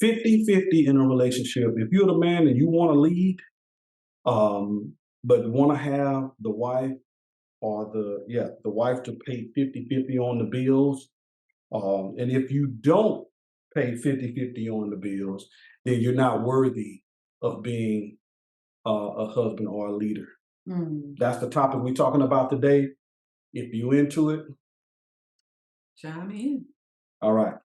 50-50 in a relationship. If you're the man and you want to lead, but want to have the wife or the wife to pay 50-50 on the bills. And if you don't pay 50-50 on the bills, then you're not worthy of being a husband or a leader. That's the topic we're talking about today. If you into it, chime in. All right.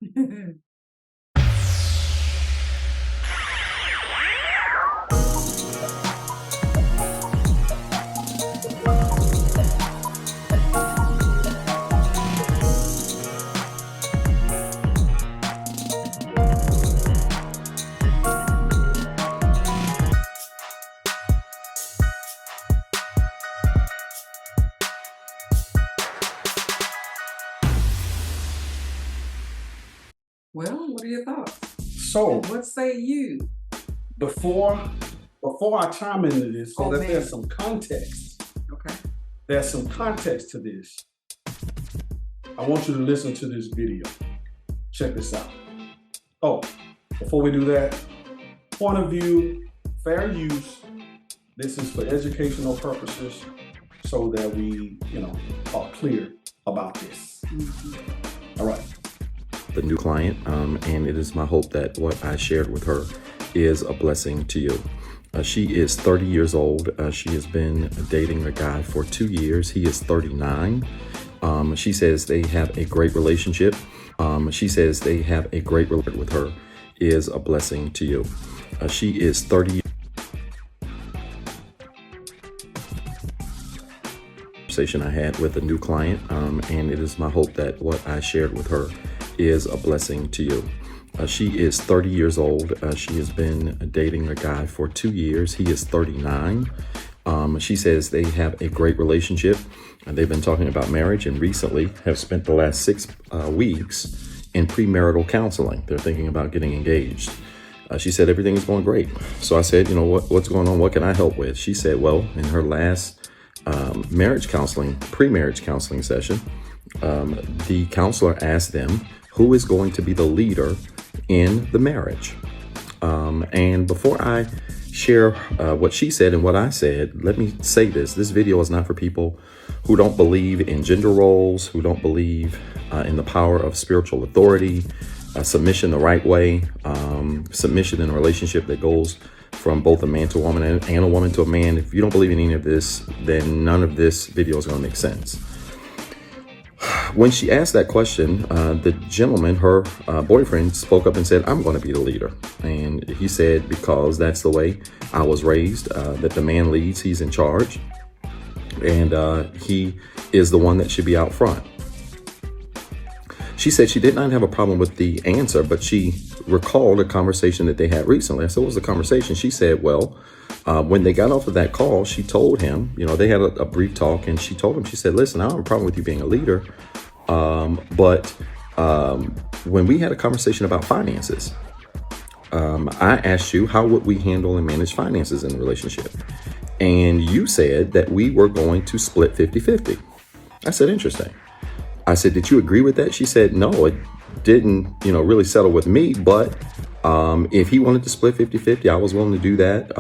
Well, what are your thoughts? So, what say you? Before I chime into this, so that there's some context. Okay. There's some context to this. I want you to listen to this video. Check this out. Oh, before we do that, point of view, fair use. This is for educational purposes so that we, are clear about this. All right. The new client, and it is my hope that what I shared with her is a blessing to you. She is 30 years old. She has been dating a guy for 2 years. He is 39. She says they have a great relationship. She says they have a great relationship with her is a blessing to you. She is 30. Conversation I had with a new client, and it is my hope that what I shared with her is a blessing to you. She is 30 years old. She has been dating a guy for 2 years. He is 39. She says they have a great relationship. They've been talking about marriage and recently have spent the last 6 weeks in premarital counseling. They're thinking about getting engaged. She said everything is going great. So I said, what's going on? What can I help with? She said, well, in her last pre-marriage counseling session, the counselor asked them who is going to be the leader in the marriage. And before I share what she said and what I said, let me say this. This video is not for people who don't believe in gender roles, who don't believe in the power of spiritual authority, submission the right way, submission in a relationship that goes from both a man to a woman and a woman to a man. If you don't believe in any of this, then none of this video is going to make sense. When she asked that question, the gentleman, her boyfriend, spoke up and said, I'm going to be the leader. And he said, because that's the way I was raised, that the man leads, he's in charge. And he is the one that should be out front. She said she did not have a problem with the answer, but she recalled a conversation that they had recently. I said, what was the conversation? She said, well, when they got off of that call, she told him, they had a brief talk, and she told him, she said, listen, I don't have a problem with you being a leader. But when we had a conversation about finances, I asked you, how would we handle and manage finances in a relationship? And you said that we were going to split 50-50. I said, interesting. I said, did you agree with that? She said, no, it didn't, really settle with me. But if he wanted to split 50-50, I was willing to do that.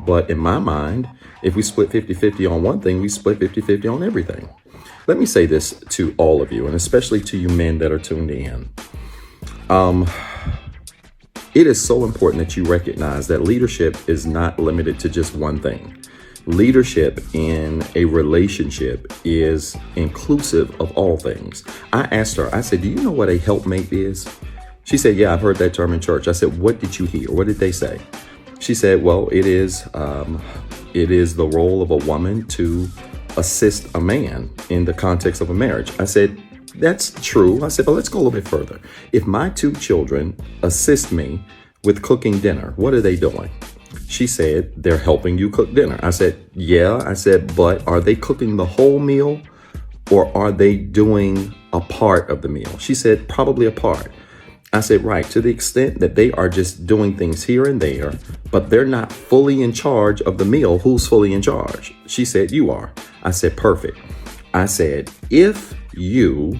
But in my mind, if we split 50-50 on one thing, we split 50-50 on everything. Let me say this to all of you, and especially to you men that are tuned in. It is so important that you recognize that leadership is not limited to just one thing. Leadership in a relationship is inclusive of all things. I asked her, I said, do you know what a helpmate is? She said, yeah, I've heard that term in church. I said, what did you hear? What did they say? She said, well, it is the role of a woman to assist a man in the context of a marriage. I said, that's true. I said, but let's go a little bit further. If my 2 children assist me with cooking dinner, what are they doing? She said, they're helping you cook dinner. I said, yeah. I said, but are they cooking the whole meal or are they doing a part of the meal? She said, probably a part. I said, right, to the extent that they are just doing things here and there, but they're not fully in charge of the meal. Who's fully in charge? She said, you are. I said, perfect. I said, if you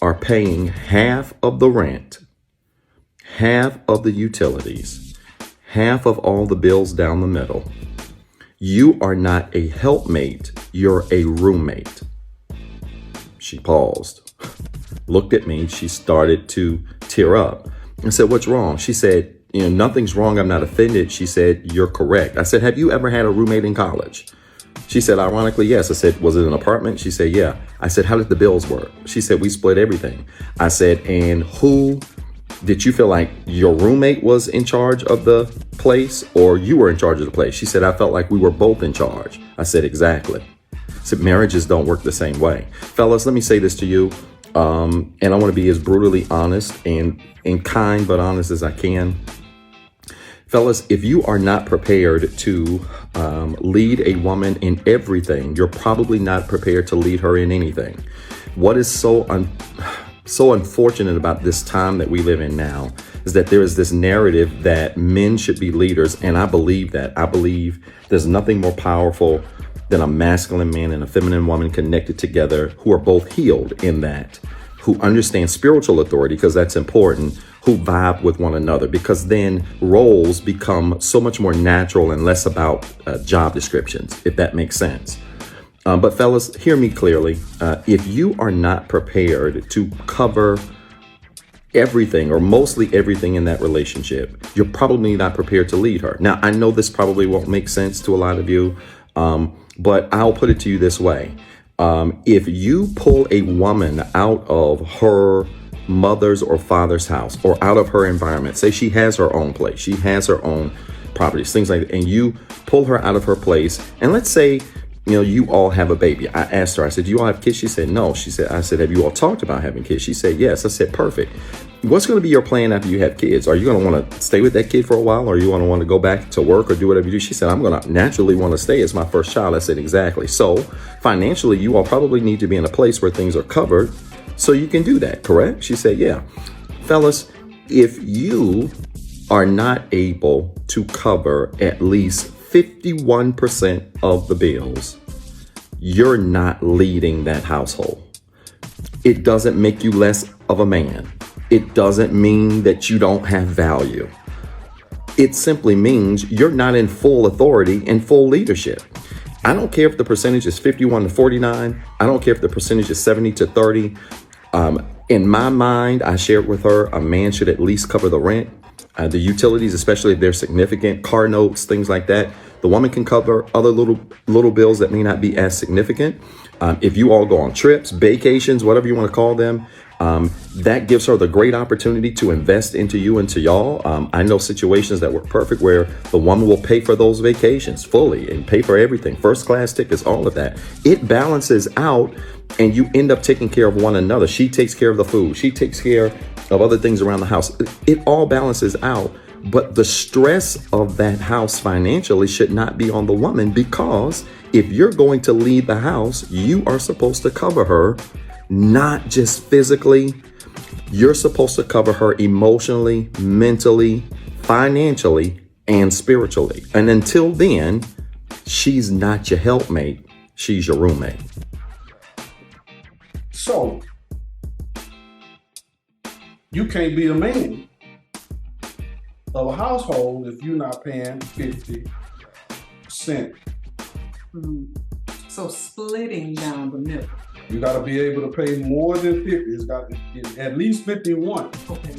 are paying half of the rent, half of the utilities, half of all the bills down the middle, you are not a helpmate, you're a roommate. She paused, looked at me. She started to tear up. I said, what's wrong? She said, nothing's wrong. I'm not offended. She said, you're correct. I said, have you ever had a roommate in college? She said, ironically, yes. I said, was it an apartment? She said, yeah. I said, how did the bills work? She said, we split everything. I said, and who did you feel like your roommate was in charge of the place or you were in charge of the place? She said, I felt like we were both in charge. I said, exactly. I said, marriages don't work the same way. Fellas, let me say this to you. And I want to be as brutally honest and kind, but honest as I can. Fellas, if you are not prepared to lead a woman in everything, you're probably not prepared to lead her in anything. What is so unfortunate about this time that we live in now is that there is this narrative that men should be leaders. And I believe that. I believe there's nothing more powerful than a masculine man and a feminine woman connected together who are both healed in that, who understand spiritual authority, because that's important, who vibe with one another, because then roles become so much more natural and less about job descriptions, if that makes sense. But fellas, hear me clearly. If you are not prepared to cover everything or mostly everything in that relationship, you're probably not prepared to lead her. Now, I know this probably won't make sense to a lot of you, but I'll put it to you this way. If you pull a woman out of her mother's or father's house or out of her environment, say she has her own place, she has her own properties, things like that, and you pull her out of her place, and let's say, you all have a baby. I asked her, I said, do you all have kids? She said, no. I said, have you all talked about having kids? She said, yes. I said, perfect. What's going to be your plan after you have kids? Are you going to want to stay with that kid for a while, or are you going to want to go back to work or do whatever you do? She said, I'm going to naturally want to stay. It's my first child. I said, exactly. So financially, you all probably need to be in a place where things are covered so you can do that, correct? She said, yeah. Fellas, if you are not able to cover at least 51% of the bills, you're not leading that household. It doesn't make you less of a man. It doesn't mean that you don't have value. It simply means you're not in full authority and full leadership. I don't care if the percentage is 51 to 49. I don't care if the percentage is 70 to 30. In my mind, I shared with her, a man should at least cover the rent, the utilities, especially if they're significant, car notes, things like that. The woman can cover other little bills that may not be as significant. If you all go on trips, vacations, whatever you want to call them, that gives her the great opportunity to invest into you and to y'all. I know situations that work perfect where the woman will pay for those vacations fully and pay for everything, first class tickets, all of that. It balances out and you end up taking care of one another. She takes care of the food. She takes care of other things around the house. It all balances out. But the stress of that house financially should not be on the woman, because if you're going to lead the house, you are supposed to cover her, not just physically. You're supposed to cover her emotionally, mentally, financially, and spiritually. And until then, she's not your helpmate. She's your roommate. So, you can't be the man of a household if you're not paying 50%. So splitting down the middle. You got to be able to pay more than 50. It's got to at least 51. Okay,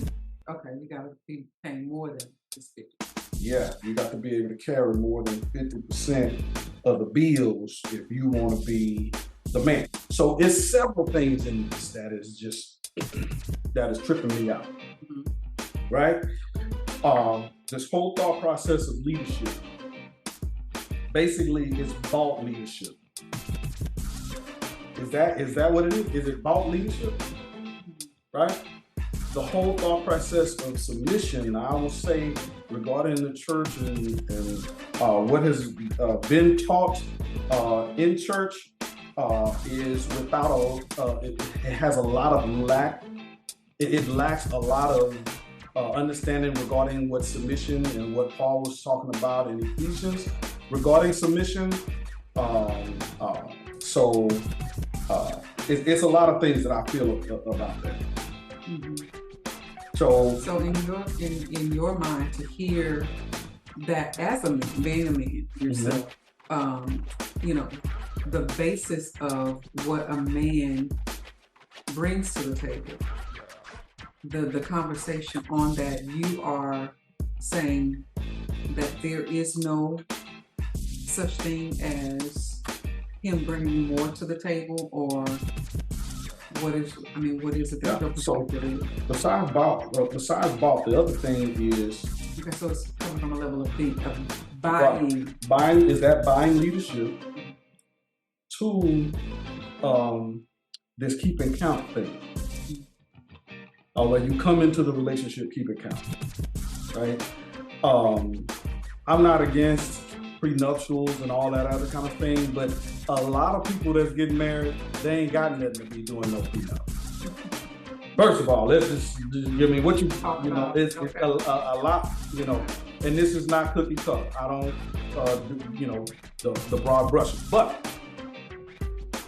you got to be paying more than just 50. Yeah, you got to be able to carry more than 50% of the bills if you want to be the man. So it's several things in this that is tripping me out, right? This whole thought process of leadership basically is bought leadership. Is that what it is? Is it bought leadership? Right? The whole thought process of submission, I will say, regarding the church and what has been taught in church is without it has a lot of lack. It lacks a lot of understanding regarding what submission and what Paul was talking about in Ephesians regarding submission. It's a lot of things that I feel about that. So So in your mind, to hear that as a man, being a man yourself, you know, the basis of what a man brings to the table, the conversation on that, you are saying that there is no such thing as him bringing more to the table, or what is it that your perspective is? besides Bob, the other thing is Okay, so it's coming from a level of buying. Buying is that buying leadership to this keeping count thing. When you come into the relationship, keeping count, right? I'm not against prenuptials and all that other kind of thing, but a lot of people that's getting married, they ain't got nothing to be doing no prenup. First of all, let's just what you know, it's Okay. a lot, you know, and this is not cookie cutter. I don't, you know, the broad brushes, but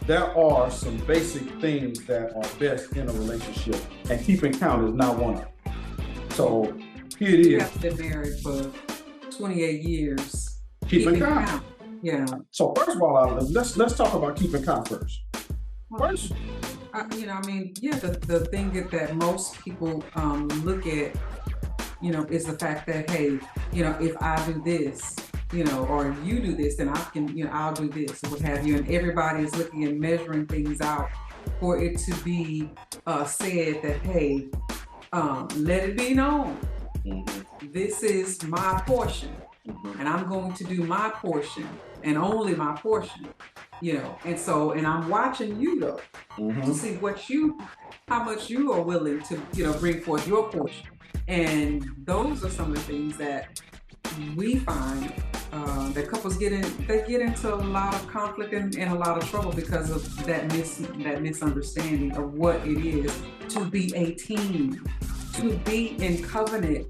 there are some basic things that are best in a relationship, and keeping count is not one of them. So here it You is. have been married for 28 years. Keeping count. Yeah. So first of all, let's talk about keeping count first. First, The thing that most people look at, is the fact that, hey, if I do this, or if you do this, then I can, I'll do this, or what have you. And everybody is looking and measuring things out for it to be said that, hey, let it be known, this is my portion, and I'm going to do my portion and only my portion, and I'm watching you though, to see how much you are willing to, bring forth your portion. And those are some of the things that we find that couples get into a lot of conflict and a lot of trouble because of that misunderstanding of what it is to be a team, to be in covenant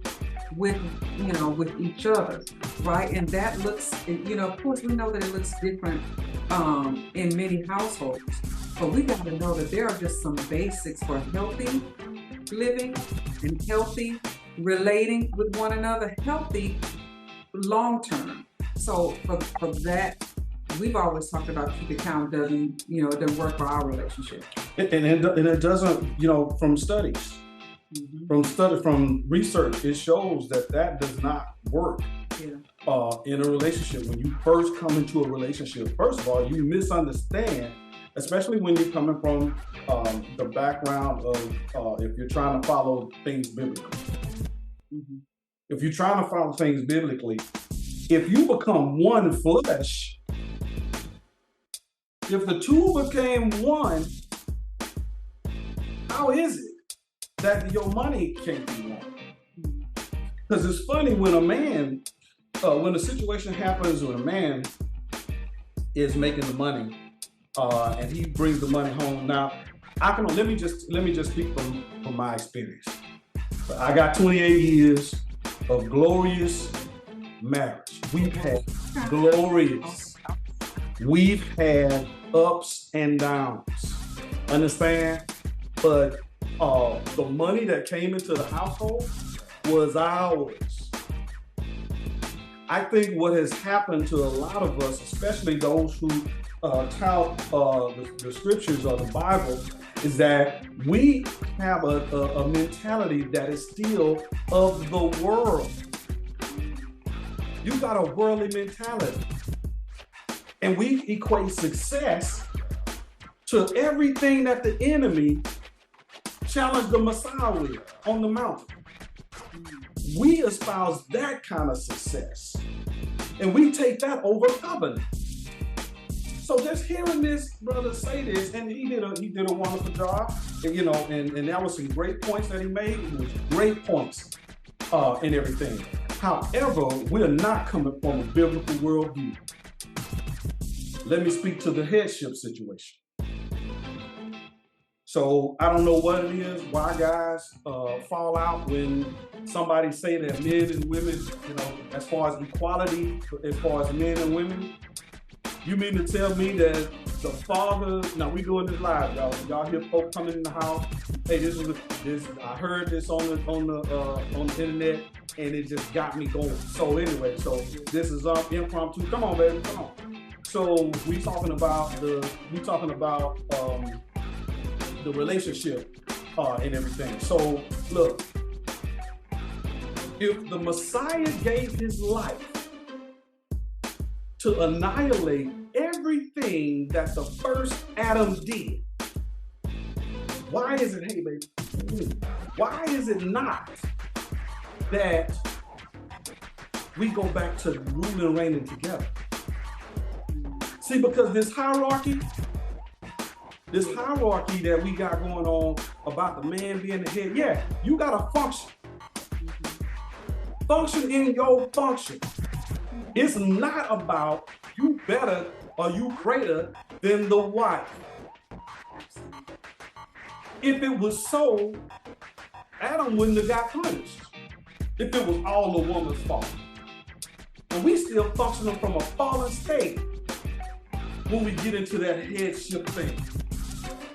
with each other, right? And that looks, of course we know that it looks different in many households, but we got to know that there are just some basics for healthy living and healthy relating with one another, healthy long term. So for that, we've always talked about keeping count doesn't work for our relationship. And it doesn't, from studies. From research, it shows that does not work in a relationship. When you first come into a relationship, first of all, you misunderstand, especially when you're coming from the background of if you're trying to follow things biblically. If you're trying to follow things biblically, if you become one flesh, if the two became one, how is it that your money can't be one? Because it's funny when a man, when a situation happens when a man is making the money and he brings the money home. Now, let me just speak from my experience. I got 28 years of glorious marriage. We've had glorious. We've had ups and downs. Understand? But the money that came into the household was ours. I think what has happened to a lot of us, especially those who tout the scriptures or the Bible, is that we have a mentality that is still of the world. You got a worldly mentality. And we equate success to everything that the enemy challenged the Messiah with on the mountain. We espouse that kind of success. And we take that over covenant. So just hearing this brother say this, and he did a wonderful job, and that was some great points that he made. It was great points and everything. However, we're not coming from a biblical worldview. Let me speak to the headship situation. So I don't know what it is, why guys fall out when somebody say that men and women, as far as equality, as far as men and women, You mean to tell me that the father? Now we doing this live, y'all. Y'all hear folk coming in the house. Hey, this. I heard this on the internet, and it just got me going. So anyway, so this is impromptu. Come on, baby, come on. So we talking about the relationship and everything. So look, if the Messiah gave his life to annihilate everything that the first Adam did, why is it, hey baby, why is it not that we go back to ruling and reigning together? See, because this hierarchy that we got going on about the man being the head, yeah, you gotta function. Function in your function. It's not about you better or you greater than the wife. If it was so, Adam wouldn't have got punished if it was all the woman's fault. And we still functioning from a fallen state when we get into that headship thing.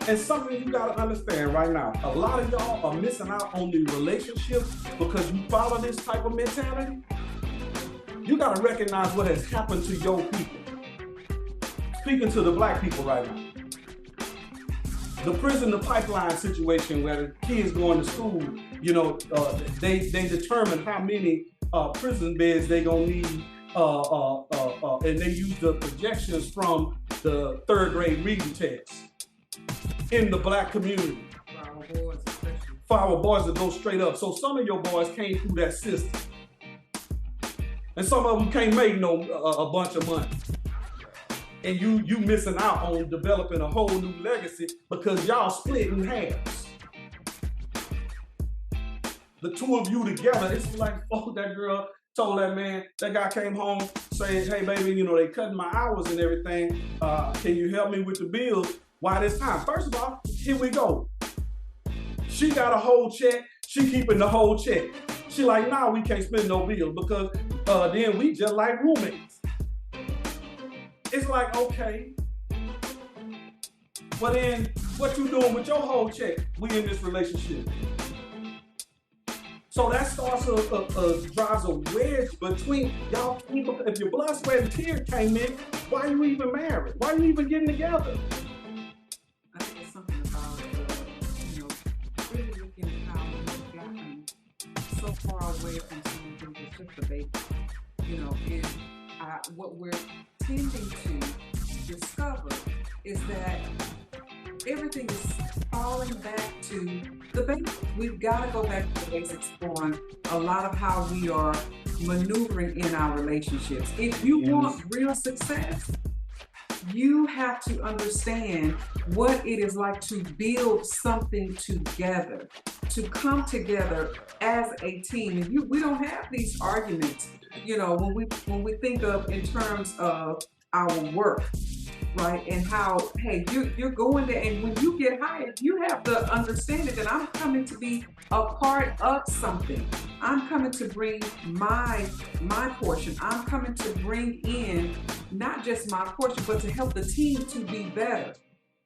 And something you gotta understand right now, a lot of y'all are missing out on the relationship because you follow this type of mentality. You gotta recognize what has happened to your people. Speaking to the black people right now. The prison to pipeline situation where the kids going to school, you know, they determine how many prison beds they gonna need, and they use the projections from the 3rd grade reading test in the black community. For our boys to go straight up. So some of your boys came through that system. And some of them can't make a bunch of money. And you missing out on developing a whole new legacy because y'all split in halves. The two of you together, it's like, oh, that girl told that man, that guy came home saying, hey baby, you know, they cutting my hours and everything. Can you help me with the bills? Why this time? First of all, here we go. She got a whole check. She keeping the whole check. She like, nah, we can't spend no bills because then we just like roommates. It's like, okay. Well then, what you doing with your whole check? We in this relationship. So that starts drives a wedge between y'all. If your blood, sweat, and tears came in, why are you even married? Why are you even getting together? I think it's something about, really looking at how we've gotten so far away from someone who was just a baby, and what we're tending to discover is that everything is falling back to the basics. We've got to go back to the basics on a lot of how we are maneuvering in our relationships. If you want real success, you have to understand what it is like to build something together, to come together as a team. We don't have these arguments, when we think of in terms of our work, right? And how, hey, you're going there, and when you get hired, you have to understand it that I'm coming to be a part of something. I'm coming to bring my portion. I'm coming to bring in not just my portion, but to help the team to be better,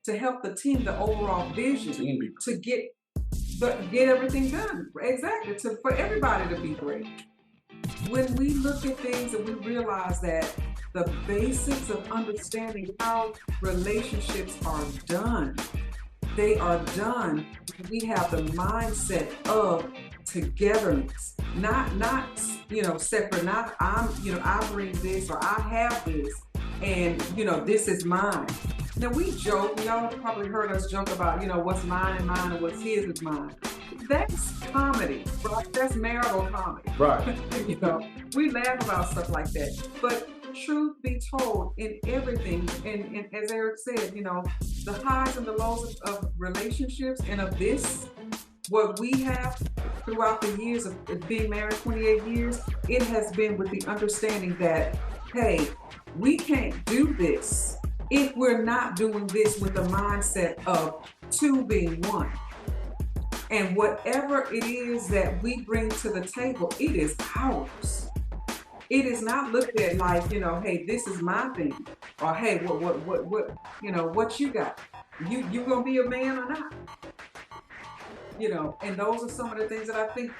to help the team, the overall vision, to get everything done. Exactly, for everybody to be great. When we look at things and we realize that the basics of understanding how relationships are done, they are done. We have the mindset of togetherness, not separate. Not I bring this or I have this, and this is mine. Now we joke. Y'all probably heard us joke about what's mine is mine and what's his is mine. That's comedy, right? That's marital comedy, right? We laugh about stuff like that, but truth be told, in everything, and as Eric said, the highs and the lows of relationships and of this, what we have throughout the years of being married 28 years, it has been with the understanding that, hey, we can't do this if we're not doing this with the mindset of two being one. And whatever it is that we bring to the table, it is ours. It is not looked at like, hey, this is my thing. or hey, what you got? You gonna be a man or not? And those are some of the things that I think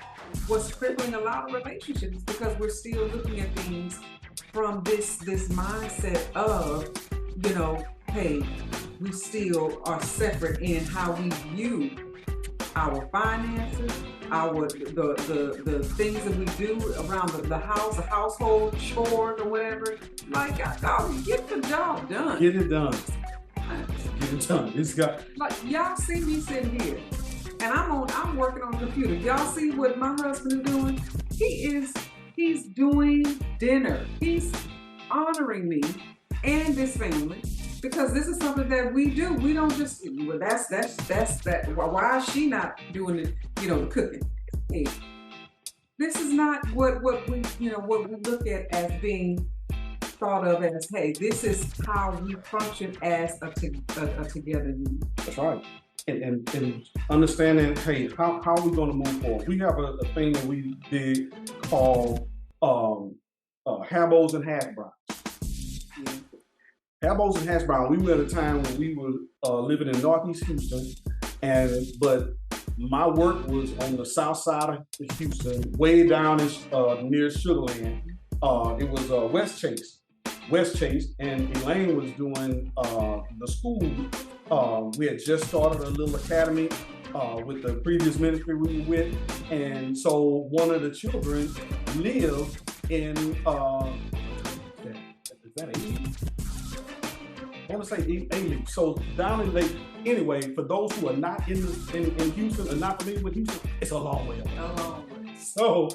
was crippling a lot of relationships, because we're still looking at things from this mindset of, hey, we still are separate in how we view our finances, the things that we do around the house, the household chores or whatever. Like, get the job done. Get it done. Get it done. It's got, like, y'all see me sitting here, and I'm working on the computer. Y'all see what my husband is doing? He's doing dinner. He's honoring me and this family, because this is something that we do. We don't just, well, that's that. Why is she not doing it, the cooking? Hey, this is not what we look at as being thought of as, hey, this is how we function as a together unit. that's right. And understanding, hey, how are we going to move forward? We have a thing that we did called Habos and Hash Browns. Habos and Hash Brown. We were at a time when we were living in Northeast Houston, but my work was on the south side of Houston, way down near Sugarland. It was West Chase, and Elaine was doing the school. We had just started a little academy with the previous ministry we were with, and so one of the children lived in is that Ely? I want to say Ely. So down in Lake. Anyway, for those who are not in Houston or not familiar with Houston, it's a long way away. A long way. So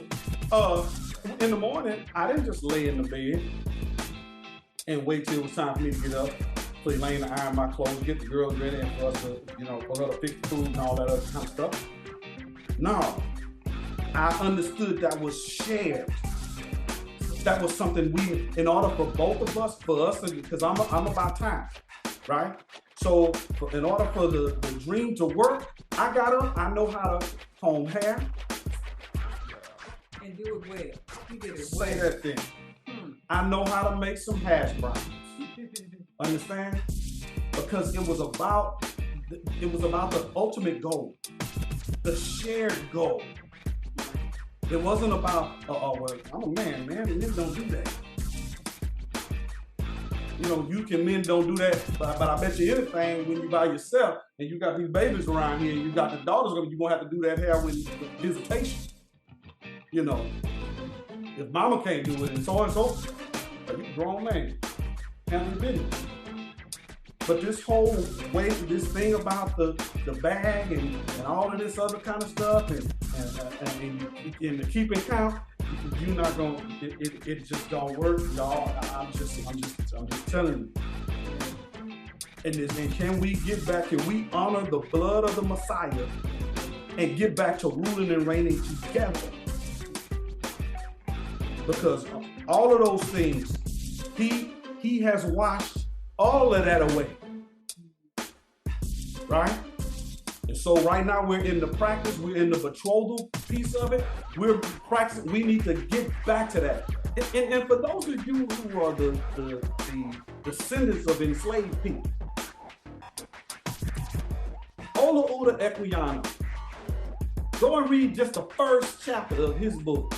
in the morning, I didn't just lay in the bed and wait till it was time for me to get up, for Elaine to iron my clothes, get the girls ready, and for us to, for her to fix the food and all that other kind of stuff. No, I understood that was shared. That was something in order for both of us, because I'm about time, right? So in order for the dream to work, I know how to comb hair. And do it well. You did it Say well. that thing. I know how to make some hash browns. Understand? Because it was about the ultimate goal, the shared goal. It wasn't about, well, I'm a man, and men don't do that. Men don't do that, but I bet you anything, when you by yourself and you got these babies around here and you got the daughters, you're gonna have to do that hair with visitation. If mama can't do it, and so, but you a grown man, handle your business. But this whole way, this thing about the bag and all of this other kind of stuff, and the keeping count, you're not gonna. It just don't work, y'all. I'm just telling you. And can we get back? Can we honor the blood of the Messiah and get back to ruling and reigning together? Because all of those things, he has washed all of that away, right? And so right now we're in the practice, we're in the betrothal piece of it. We're practicing. We need to get back to that. And for those of you who are the descendants of enslaved people, Ola Uda Equiano, go and read just the first chapter of his book,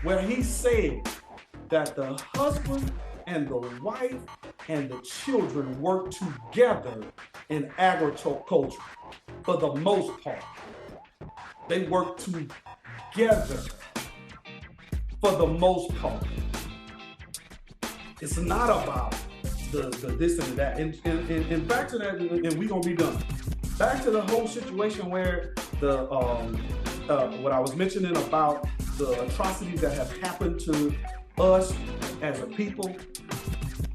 where he said that the husband and the wife and the children work together in agriculture for the most part. They work together for the most part. It's not about the this and that. And back to that, and we're gonna be done. Back to the whole situation where what I was mentioning about the atrocities that have happened to us as a people.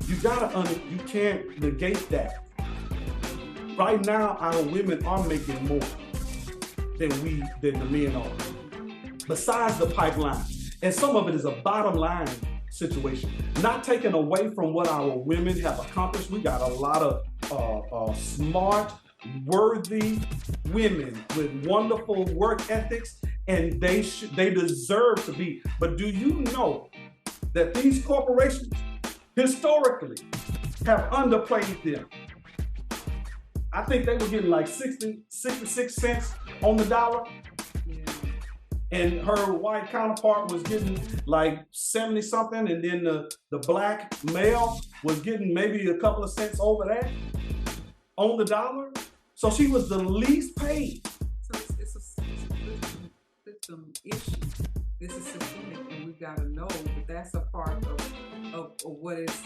You can't negate that. Right now, our women are making more than the men are. Besides the pipeline, and some of it is a bottom line situation. Not taken away from what our women have accomplished. We got a lot of smart, worthy women with wonderful work ethics, and they deserve to be. But do you know that these corporations historically have underplayed them. I think they were getting like 66 cents on the dollar. Yeah. And her white counterpart was getting like 70 something. And then the black male was getting maybe a couple of cents over that on the dollar. So she was the least paid. So it's a system issue. This is systemic, and we've got to know that that's a part of what is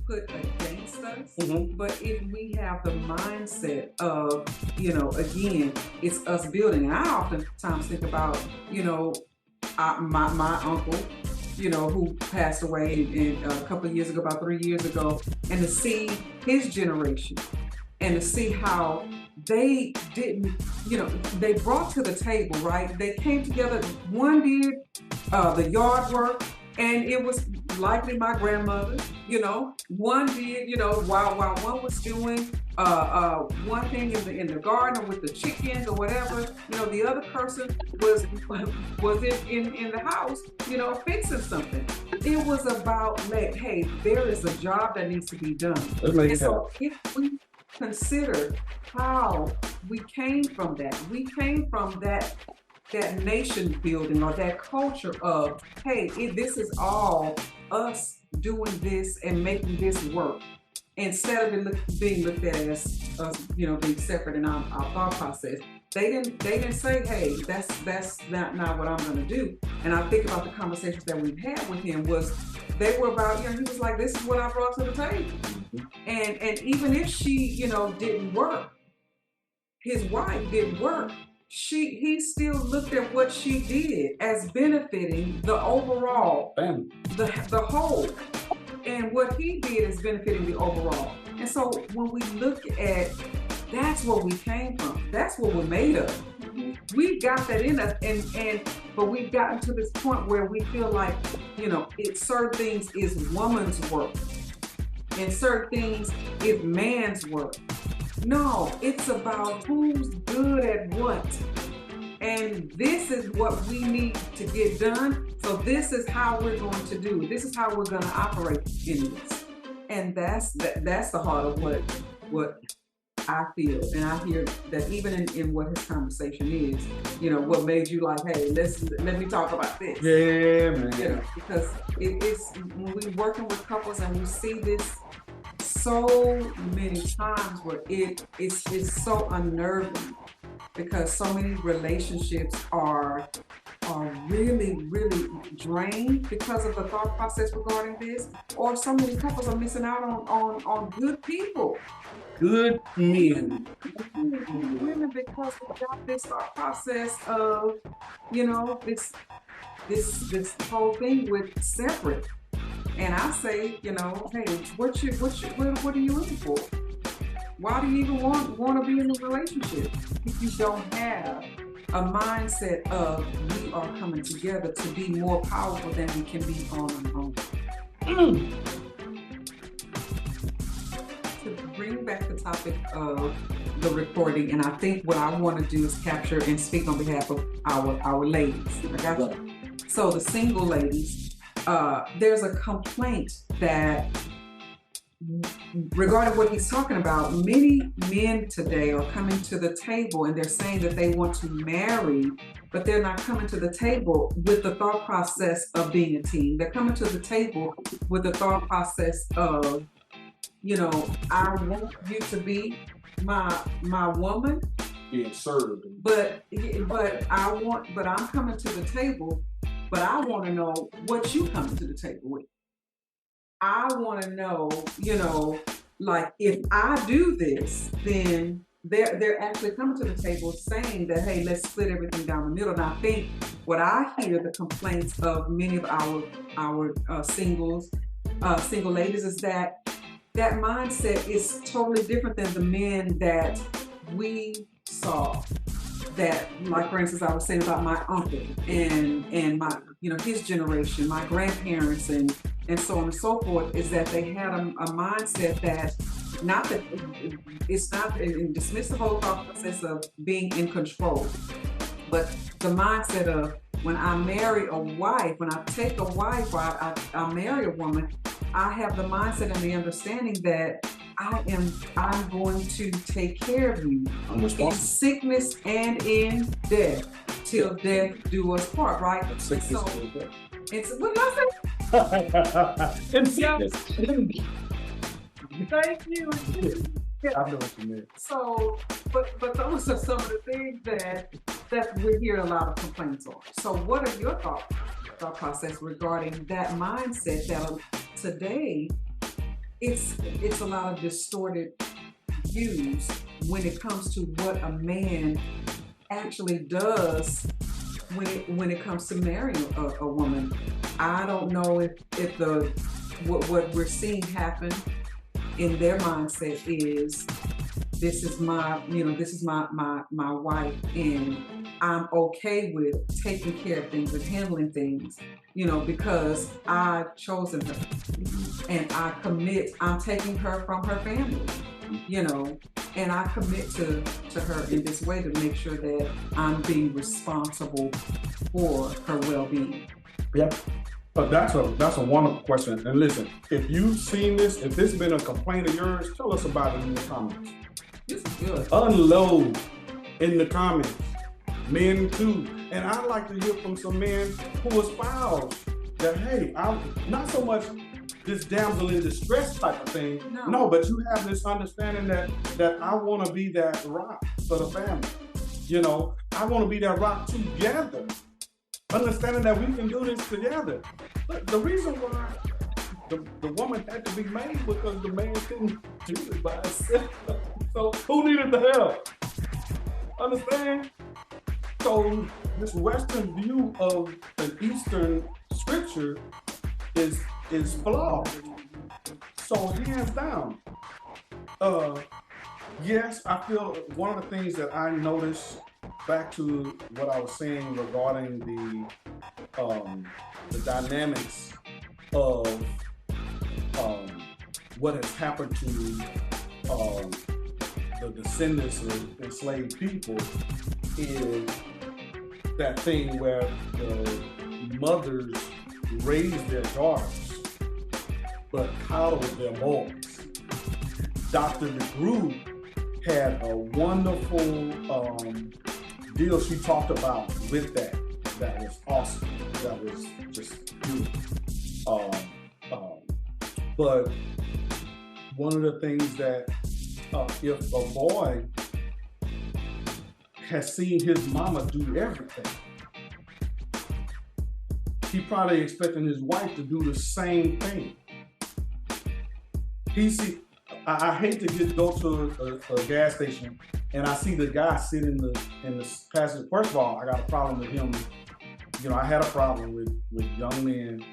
put against us. Mm-hmm. But if we have the mindset of, again, it's us building. And I oftentimes think about, my uncle, who passed away a couple of years ago, about 3 years ago, and to see his generation and to see how they didn't, they brought to the table, right? They came together. One did the yard work, and it was likely my grandmother. One did, while one was doing one thing in the garden with the chickens or whatever, the other person was in the house, fixing something. It was about like, hey, there is a job that needs to be done. Let's make it So happen. if we consider how we came from that. We came from that nation building or that culture of, hey, this is all us doing this and making this work. Instead of it being looked at as us, being separate in our thought process. They didn't say, hey, that's not what I'm gonna do. And I think about the conversations that we've had with him they were about, he was like, this is what I brought to the table. And even if she, didn't work, his wife didn't work, he still looked at what she did as benefiting the overall Family. the whole. And what he did is benefiting the overall. And so when we look at, that's where we came from. That's what we're made of. We got that in us, but we've gotten to this point where we feel like, certain things is woman's work, and certain things is man's work. No, it's about who's good at what. And this is what we need to get done. So this is how we're going to do it. This is how we're going to operate in this. And that's the heart of what I feel. And I hear that even in what his conversation is, what made you like, hey, let me talk about this. Yeah, man. Because it's when we're working with couples and we see this so many times where it's so unnerving, because so many relationships are really, really drained because of the thought process regarding this, or so many couples are missing out on good people. Good men. Women, because we got this thought process of, this whole thing with separate. And I say, hey, what are you looking for? Why do you even want to be in a relationship if you don't have a mindset of we are coming together to be more powerful than we can be on our own? To bring back the topic of the recording, and I think what I want to do is capture and speak on behalf of our ladies. I got you. So the single ladies, there's a complaint that regarding what he's talking about, many men today are coming to the table and they're saying that they want to marry, but they're not coming to the table with the thought process of being a team. They're coming to the table with the thought process of, I want you to be my woman, Being served. but I'm coming to the table, but I want to know what you coming to the table with. I want to know, like if I do this, then they're actually coming to the table saying that, hey, let's split everything down the middle. And I think what I hear the complaints of many of our single ladies is that mindset is totally different than the men that we saw. That, like for instance, I was saying about my uncle and my, his generation, my grandparents and so on and so forth, is that they had a mindset that it's not, and dismiss the whole thought process of being in control, but the mindset of when I marry a wife, when I take a wife or I marry a woman, I have the mindset and the understanding that I'm going to take care of you I'm in responsible. sickness and in death, till death do us part, right? And Sickness so and death. it's what did I say? In sickness. Thank you. I know what you mean. So, but those are some of the things that we're hearing a lot of complaints on. So, what are your thought process regarding that mindset that today it's a lot of distorted views when it comes to what a man actually does when it comes to marrying a woman. I don't know if what we're seeing happen in their mindset is this is my wife, and I'm okay with taking care of things and handling things, because I've chosen her and I'm taking her from her family, and I commit to her in this way to make sure that I'm being responsible for her well-being. Yeah. But that's a wonderful question. And listen, if you've seen this, if this has been a complaint of yours, tell us about it in the comments. This is good. Unload in the comments. Men too. And I'd like to hear from some men who espouse that, hey, I'm not so much this damsel in distress type of thing. No, but you have this understanding that I want to be that rock for the family. I want to be that rock together. Understanding that we can do this together. But the reason why the woman had to be made because the man couldn't do it by himself. So who needed the help? Understand? So this Western view of an Eastern scripture is flawed. So hands down. Yes, I feel one of the things that I noticed, back to what I was saying regarding the dynamics of what has happened to the descendants of enslaved people, is that thing where the mothers raise their daughters but coddle their boys. Dr. McGrew had a wonderful deal she talked about with that was awesome. That was just beautiful. But one of the things that if a boy has seen his mama do everything, he probably expecting his wife to do the same thing. I hate to go to a gas station and I see the guy sit in the passenger. First of all, I got a problem with him. I had a problem with young men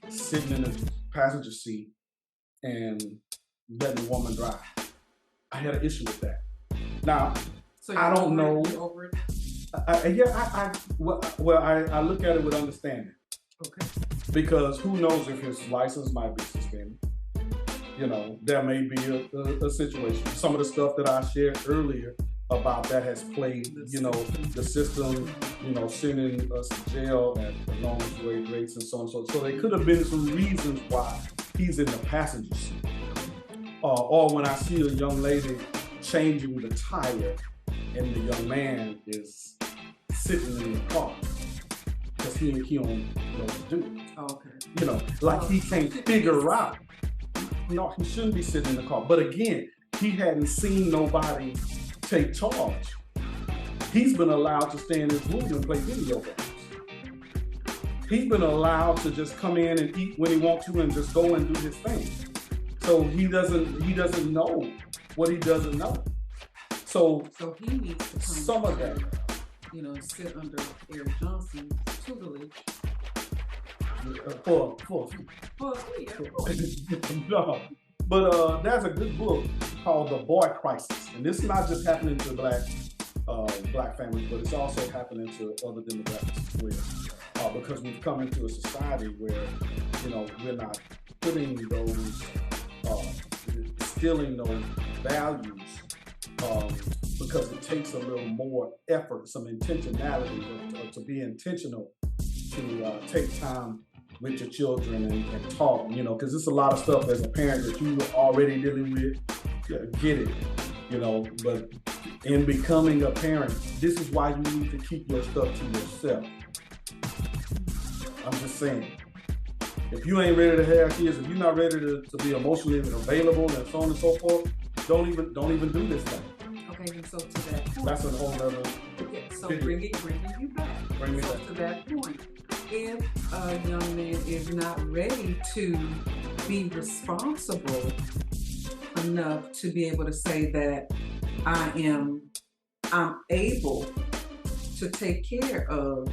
sitting in the passenger seat and letting the woman drive. I had an issue with that. Now, so I don't know. You over it? I look at it with understanding. Okay. Because who knows if his license might be suspended. There may be a situation. Some of the stuff that I shared earlier about that has played, the system, sending us to jail at enormous rates and so on and so on. So there could have been some reasons why he's in the passenger seat. Or when I see a young lady changing the tire and the young man is sitting in the car because he don't know what to do. Okay. He can't figure out. No, he shouldn't be sitting in the car. But again, he hadn't seen nobody take charge. He's been allowed to stay in his room and play video games. He's been allowed to just come in and eat when he wants to and just go and do his thing. So he doesn't know what he doesn't know. So he needs to come some of that, sit under Eric Johnson's tutelage. For no, but there's a good book called The Boy Crisis, and this is not just happening to black families, but it's also happening to other demographics as well. Because we've come into a society where we're not putting those, instilling those values, because it takes a little more effort, some intentionality, to be intentional, to take time with your children and talk, because it's a lot of stuff as a parent that you are already dealing with. Yeah, get it, but in becoming a parent, this is why you need to keep your stuff to yourself. I'm just saying. If you ain't ready to have kids, if you're not ready to be emotionally available and so on and so forth, don't even do this thing. Okay, and so to that point, that's a whole other. Okay, so bringing you back. Bring me back to that point. If a young man is not ready to be responsible enough to be able to say that I'm able to take care of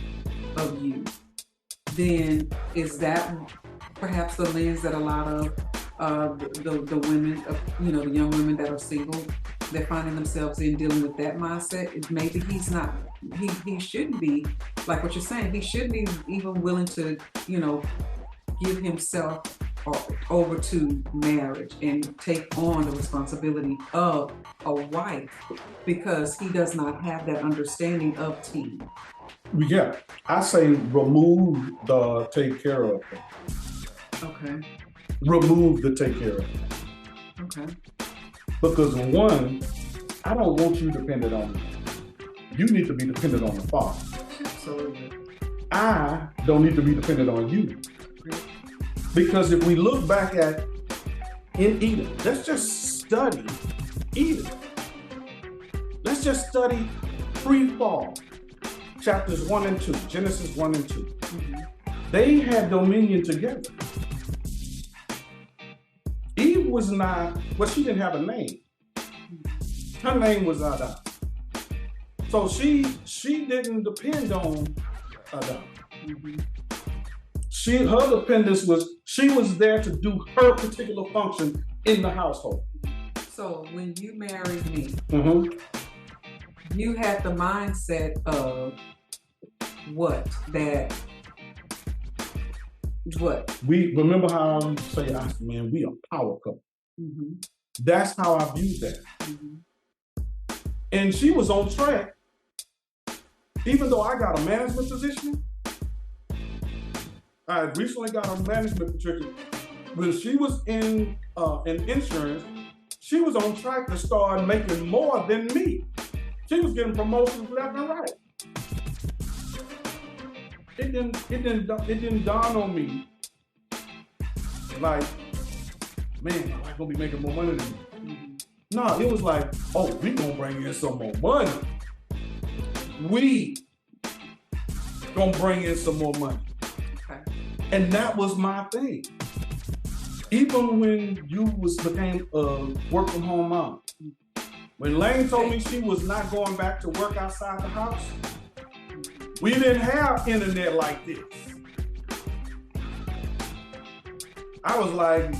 you, then is that perhaps the lens that a lot of the women, the young women that are single, they're finding themselves in dealing with that mindset? Maybe he's not, he shouldn't be, like what you're saying, he shouldn't be even willing to, give himself over to marriage and take on the responsibility of a wife because he does not have that understanding of team. Yeah, I say remove the take care of. Okay. Remove the take care of. Okay. Because one, I don't want you dependent on me. You need to be dependent on the Father. Absolutely. I don't need to be dependent on you. Because if we look back in Eden, let's just study Eden. Let's just study pre-fall, chapters 1 and 2, Genesis 1 and 2. Mm-hmm. They had dominion together. Eve was not, she didn't have a name. Her name was Adam. So she didn't depend on Adam. Mm-hmm. Her dependence was, she was there to do her particular function in the household. So when you married me, mm-hmm. you had the mindset of what? We remember how I say, man, we a power couple. Mm-hmm. That's how I viewed that. Mm-hmm. And she was on track, even though I got a management position. I recently got a management position. When she was in insurance, she was on track to start making more than me. She was getting promotions left and right. It didn't dawn on me like, man, my wife gonna be making more money than me. Mm-hmm. No, it was like, oh, we gonna bring in some more money. We gonna bring in some more money. Okay. And that was my thing. Even when you became a work from home mom, when Lane told me she was not going back to work outside the house, we didn't have internet like this. I was like,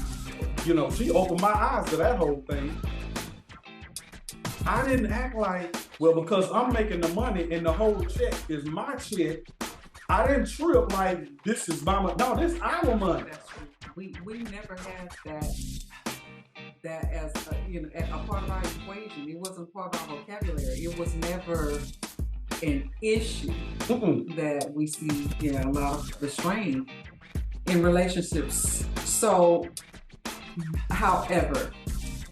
she opened my eyes to that whole thing. I didn't act like, well, because I'm making the money and the whole check is my check, I didn't trip like this is my money. No, this is our money. That's true. We never had that as a part of our equation. It wasn't part of our vocabulary. It was never an issue that we see a lot of the strain in relationships. So, however,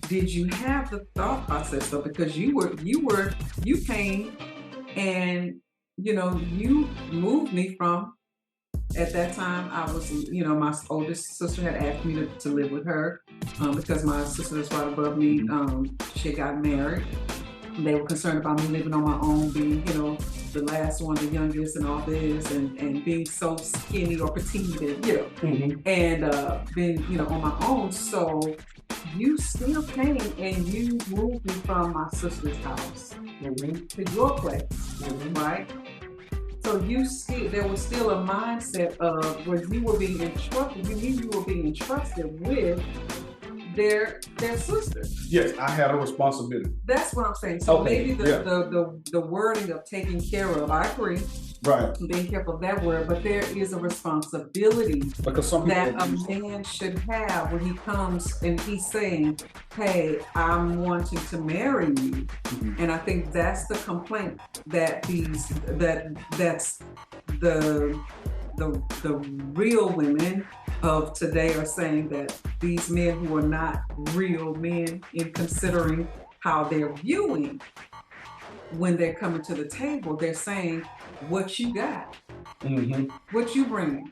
did you have the thought process though? Because you came and you moved me from, at that time I was, my oldest sister had asked me to live with her because my sister that's right above me, she got married. They were concerned about me living on my own, being, the last one, the youngest and all this, and being so skinny or petite and, and being, on my own. So you still came and you moved me from my sister's house to your place, right? So there was still a mindset of where you were being entrusted. You were being entrusted with their sister. Yes, I had a responsibility. That's what I'm saying. So okay. Maybe the wording of taking care of, I agree. Right. Being careful of that word, but there is a responsibility that a man should have when he comes and he's saying, hey, I'm wanting to marry you. And I think that's the complaint that that's the the real women of today are saying that these men who are not real men, in considering how they're viewing when they're coming to the table, they're saying, what you got, what you bringing.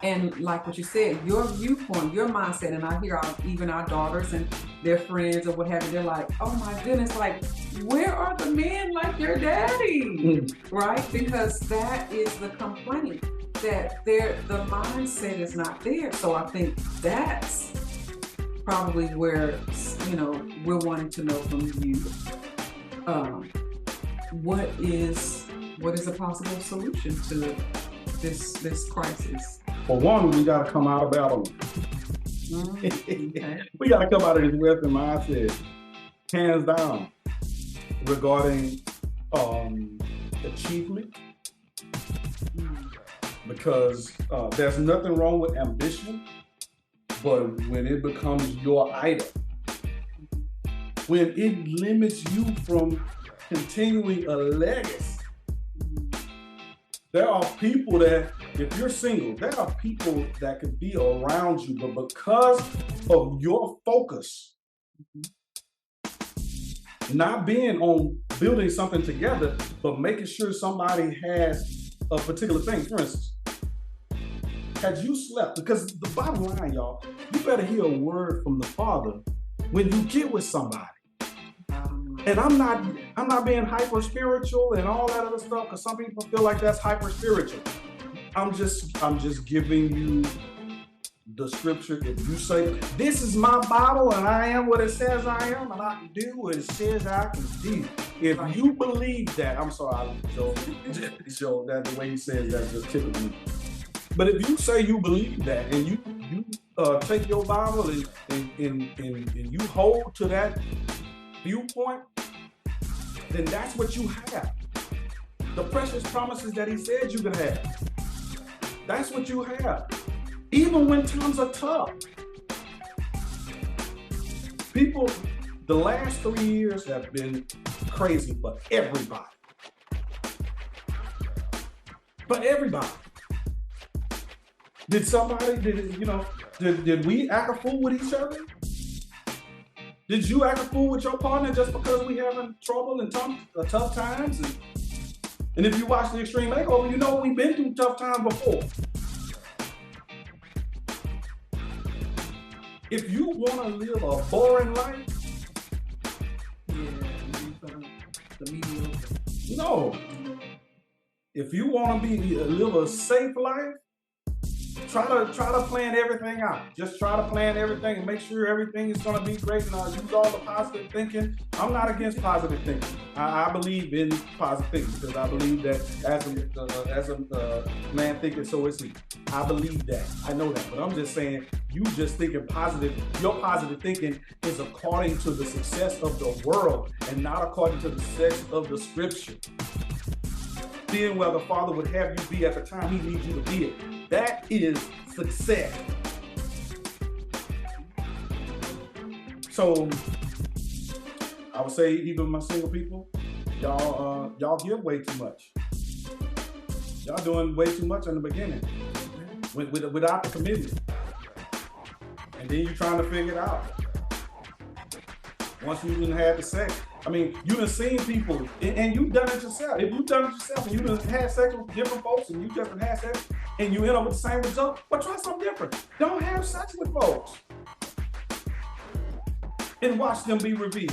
And like what you said, your viewpoint, your mindset, and I hear even our daughters and their friends or what have you, they're like, oh my goodness, like, where are the men like your daddy? Right? Because that is the complaint, that the mindset is not there. So I think that's probably where, we're wanting to know from you, what is a possible solution to this crisis? For one, we got to come out of Babylon. Okay. We got to come out of this Western mindset, hands down, regarding achievement. Because there's nothing wrong with ambition, but when it becomes your idol, when it limits you from continuing a legacy. There are people that, if you're single, there are people that could be around you, but because of your focus, not being on building something together, but making sure somebody has a particular thing. For instance, had you slept, because the bottom line, y'all, you better hear a word from the Father when you get with somebody. And I'm not being hyper spiritual and all that other stuff, because some people feel like that's hyper spiritual. I'm just giving you the scripture. If you say, this is my Bible and I am what it says I am, and I can do what it says I can do. If you believe that, I'm sorry, Joe, that the way he says that just tickled me. But if you say you believe that and you take your Bible and you hold to that viewpoint, then that's what you have. The precious promises that he said you could have. That's what you have. Even when times are tough. People, the last 3 years have been crazy for everybody. For everybody. Did we act a fool with each other? Did you act a fool with your partner just because we having trouble and tough times? And if you watch the Extreme Makeover, you know we've been through tough times before. If you want to live a boring life, the mediocre. No. If you want to live a safe life, try to plan everything out. Just try to plan everything and make sure everything is going to be great. And use all the positive thinking. I'm not against positive thinking. I believe in positive thinking because I believe that as a man thinking, so is he. I believe that. I know that. But I'm just saying, you just thinking positive. Your positive thinking is according to the success of the world and not according to the success of the scripture. Being where the Father would have you be at the time he needs you to be it. That is success. So I would say, even my single people, y'all give way too much. Y'all doing way too much in the beginning without the commitment. And then you're trying to figure it out. Once you didn't have the sex. I mean, you done seen people, and you've done it yourself. If you've done it yourself and you done had sex with different folks and you just done had sex and you end up with the same result, but try something different. Don't have sex with folks. And watch them be revealed.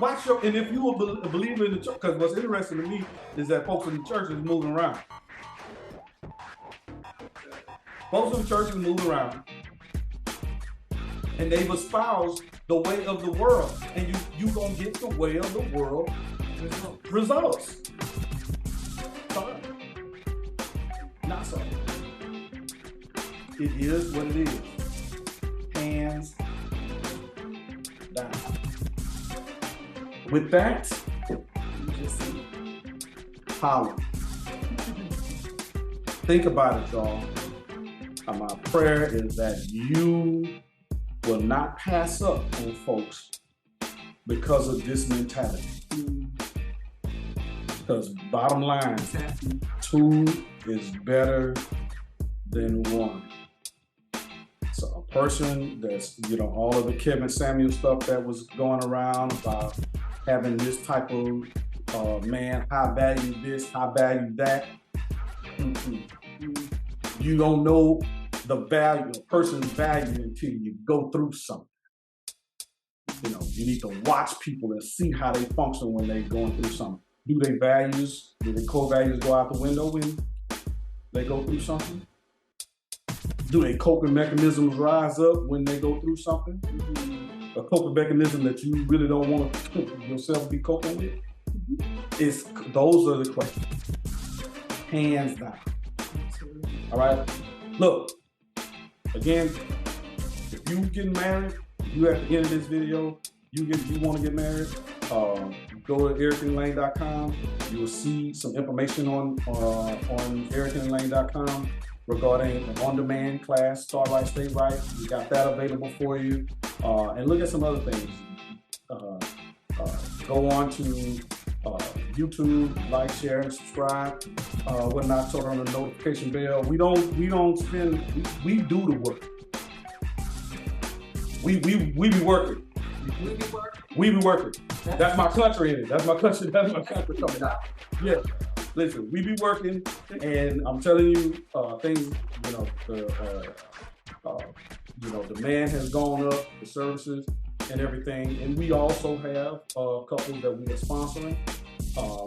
And if you a believer in the church, because what's interesting to me is that folks in the church is moving around. Folks in the church is moving around. And they've espoused the way of the world. And you gonna get the way of the world results. Sorry. Not so. It is what it is. Hands down. With that, holler. Think about it, y'all. And my prayer is that you will not pass up on folks because of this mentality. Because bottom line, Exactly. 2 is better than 1. So a person that's, all of the Kevin Samuel stuff that was going around about having this type of man, high value this, high value that. You don't know the value, a person's value until you go through something. You need to watch people and see how they function when they're going through something. Do their core values go out the window when they go through something? Do their coping mechanisms rise up when they go through something? A coping mechanism that you really don't want to yourself be coping with? Those are the questions. Hands down. All right? Look, again, if you getting married, you at the end of this video, you want to get married, go to ElaneandI.com. You will see some information on ElaneandI.com regarding an on-demand class, Start Right, Stay Right. We got that available for you. And look at some other things. Go on to YouTube, like, share, and subscribe. Whatnot, turn on the notification bell. We do the work. We be working. We be working. That's my country in it. That's my country coming out. Yeah. Listen, we be working, and I'm telling you, things. The demand has gone up, the services and everything, and we also have couples that we are sponsoring.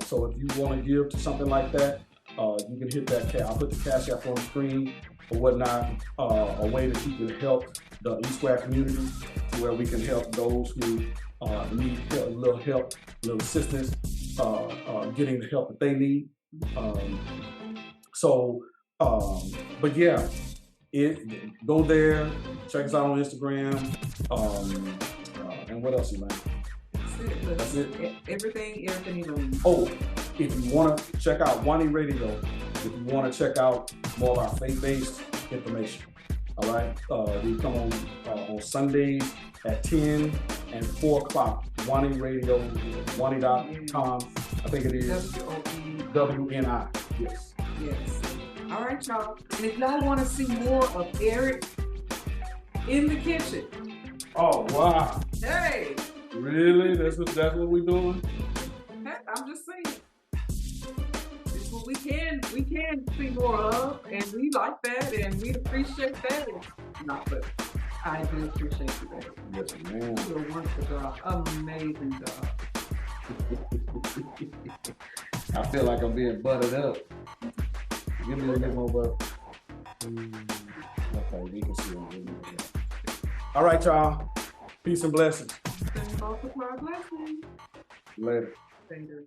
So if you want to give to something like that, you can hit that. I'll put the Cash App on the screen or whatnot. A way that you can help the E-Square community, to where we can help those who need help, a little assistance, getting the help that they need. But yeah, go there, check us out on Instagram, and what else, Elaine? That's it. Everything Elaine. Oh, if you want to check out Wani Radio, if you want to check out more of our faith-based information, all right? We come on Sundays at 10 and 4 o'clock. Wani Radio, Wani.com. I think it is WNI. Yes. Yes. All right, y'all. And if y'all want to see more of Eric in the kitchen. Oh wow. Hey. Really? That's what we're doing? Heck, I'm just saying. It's what we can see more of, and we like that, and we appreciate that. But I do appreciate you, baby. Yes, ma'am. You do a wonderful job. Amazing job. I feel like I'm being buttered up. Give me a little bit more butter. Okay, we can see it. All right, y'all. Peace and blessings. Multiply blessings. Later. Later.